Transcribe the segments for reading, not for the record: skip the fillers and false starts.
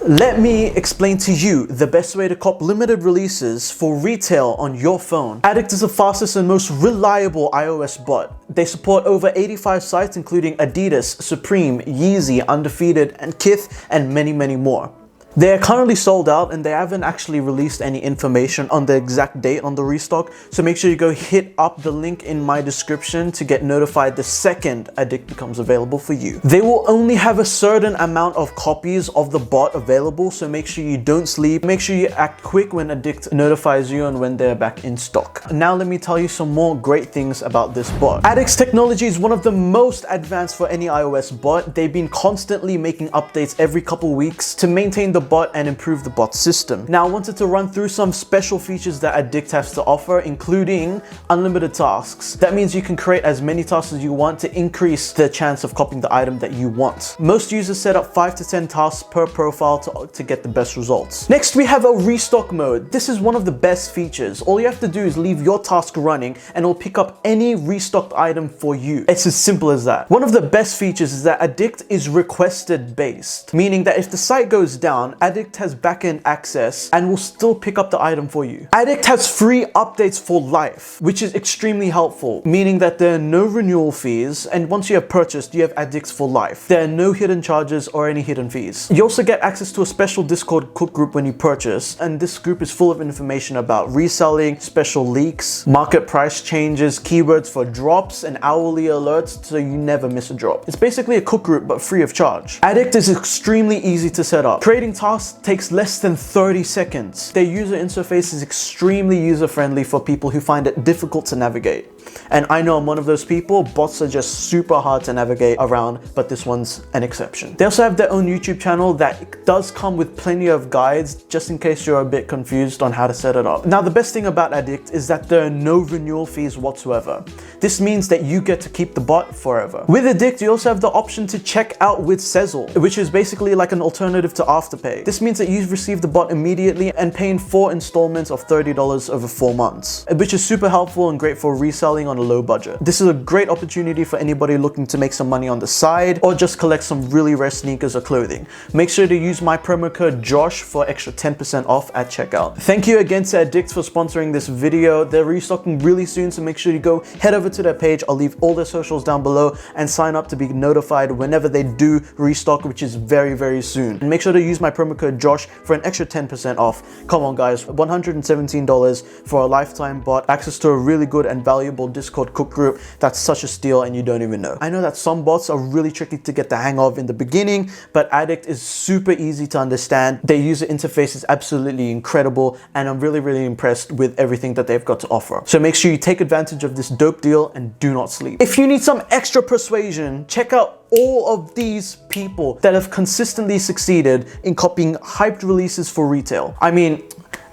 Let me explain to you the best way to cop limited releases for retail on your phone. Addikt is the fastest and most reliable iOS bot. They support over 85 sites including Adidas, Supreme, Yeezy, Undefeated, and Kith, and many more. They are currently sold out and they haven't actually released any information on the exact date on the restock, so make sure you go hit up the link in my description to get notified the second Addikt becomes available for you. They will only have a certain amount of copies of the bot available, so make sure you don't sleep. Make sure you act quick when Addikt notifies you and when they're back in stock. Now let me tell you some more great things about this bot. Addikt's technology is one of the most advanced for any iOS bot. They've been constantly making updates every couple weeks to maintain the bot and improve the bot system. Now I wanted to run through some special features that Addikt has to offer, including unlimited tasks. That means you can create as many tasks as you want to increase the chance of copying the item that you want. Most users set up 5 to 10 tasks per profile to get the best results. Next, we have a restock mode. This is one of the best features. All you have to do is leave your task running and it'll pick up any restocked item for you. It's as simple as that. One of the best features is that Addikt is requested based, meaning that if the site goes down, Addikt has backend access and will still pick up the item for you. Addikt has free updates for life, which is extremely helpful, meaning that there are no renewal fees, and once you have purchased, you have Addikt for life. There are no hidden charges or any hidden fees. You also get access to a special Discord cook group when you purchase, and this group is full of information about reselling, special leaks, market price changes, keywords for drops, and hourly alerts so you never miss a drop. It's basically a cook group but free of charge. Addikt is extremely easy to set up. Creating tasks takes less than 30 seconds. Their user interface is extremely user-friendly for people who find it difficult to navigate. And I know I'm one of those people. Bots are just super hard to navigate around, but this one's an exception. They also have their own YouTube channel that does come with plenty of guides just in case you're a bit confused on how to set it up. Now, the best thing about Addikt is that there are no renewal fees whatsoever. This means that you get to keep the bot forever. With Addikt, you also have the option to check out with Sezzle, which is basically like an alternative to Afterpay. This means that you've received the bot immediately and pay in 4 installments of $30 over 4 months, which is super helpful and great for reselling on a low budget. This is a great opportunity for anybody looking to make some money on the side or just collect some really rare sneakers or clothing. Make sure to use my promo code JOSH for extra 10% off at checkout. Thank you again to Addikt for sponsoring this video. They're restocking really soon, so make sure you go head over to their page. I'll leave all their socials down below and sign up to be notified whenever they do restock, which is very soon. And make sure to use my promo code JOSH for an extra 10% off. Come on guys, $117 for a lifetime bot, access to a really good and valuable Discord cook group. That's such a steal and you don't even know. I know that some bots are really tricky to get the hang of in the beginning, but Addikt is super easy to understand. Their user interface is absolutely incredible and I'm really impressed with everything that they've got to offer. So make sure you take advantage of this dope deal and do not sleep. If you need some extra persuasion, check out all of these people that have consistently succeeded in copying hyped releases for retail. I mean,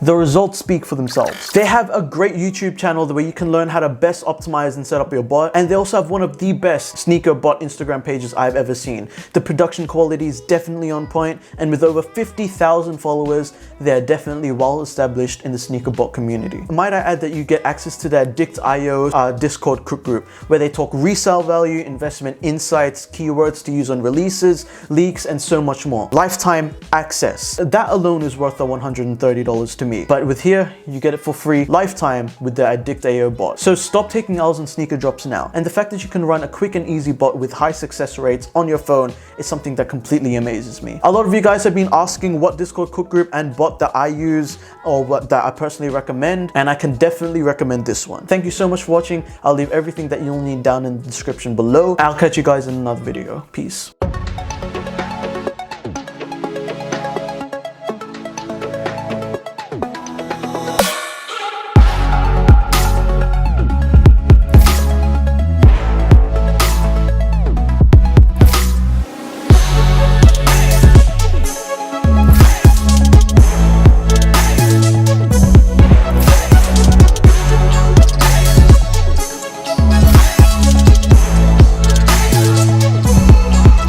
the results speak for themselves. They have a great YouTube channel where you can learn how to best optimize and set up your bot, and they also have one of the best sneaker bot Instagram pages I've ever seen. The production quality is definitely on point, and with over 50,000 followers, they're definitely well established in the sneaker bot community. Might I add that you get access to their Addikt.io Discord cook group, where they talk resale value, investment insights, keywords to use on releases, leaks, and so much more. Lifetime access. That alone is worth the $130 to me. But with here, you get it for free, lifetime, with the Addikt.io bot. So stop taking L's on sneaker drops now. And the fact that you can run a quick and easy bot with high success rates on your phone is something that completely amazes me. A lot of you guys have been asking what Discord cook group and bot that I use or what that I personally recommend, and I can definitely recommend this one. Thank you so much for watching. I'll leave everything that you'll need down in the description below. I'll catch you guys in another video. Peace.